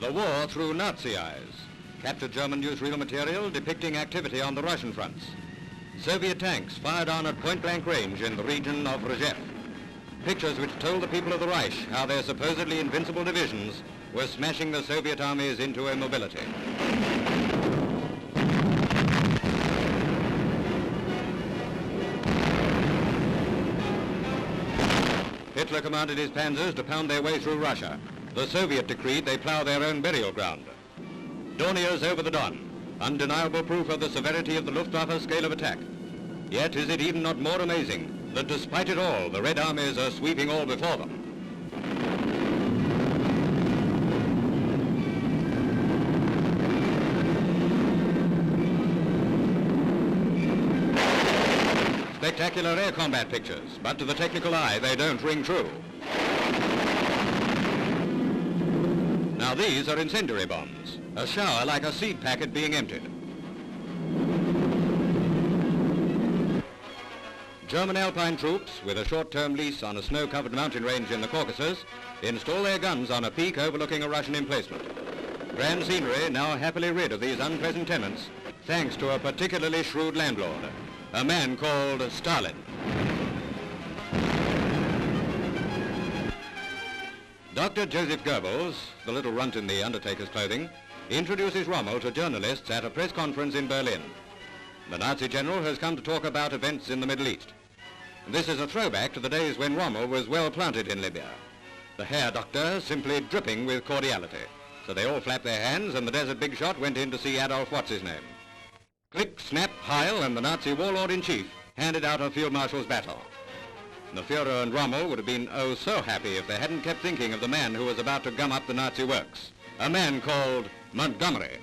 The war through Nazi eyes. Captured German newsreel material depicting activity on the Russian fronts. Soviet tanks fired on at point-blank range in the region of Rzhev. Pictures which told the people of the Reich how their supposedly invincible divisions were smashing the Soviet armies into immobility. Hitler commanded his panzers to pound their way through Russia. The Soviet decreed they plow their own burial ground. Dorniers over the Don, undeniable proof of the severity of the Luftwaffe scale of attack. Yet is it even not more amazing that despite it all, the Red Armies are sweeping all before them. Spectacular air combat pictures, but to the technical eye, they don't ring true. Now these are incendiary bombs, a shower like a seed packet being emptied. German Alpine troops, with a short-term lease on a snow-covered mountain range in the Caucasus, install their guns on a peak overlooking a Russian emplacement. Grand scenery now happily rid of these unpleasant tenants, thanks to a particularly shrewd landlord, a man called Stalin. Dr Josef Goebbels, the little runt in the undertaker's clothing, introduces Rommel to journalists at a press conference in Berlin. The Nazi general has come to talk about events in the Middle East. This is a throwback to the days when Rommel was well planted in Libya. The Herr Doctor simply dripping with cordiality. So they all flapped their hands and the desert big shot went in to see Adolf what's-his-name. Click, snap, Heil, and the Nazi warlord-in-chief handed out a Field Marshal's baton. The Führer and Rommel would have been oh so happy if they hadn't kept thinking of the man who was about to gum up the Nazi works, a man called Montgomery.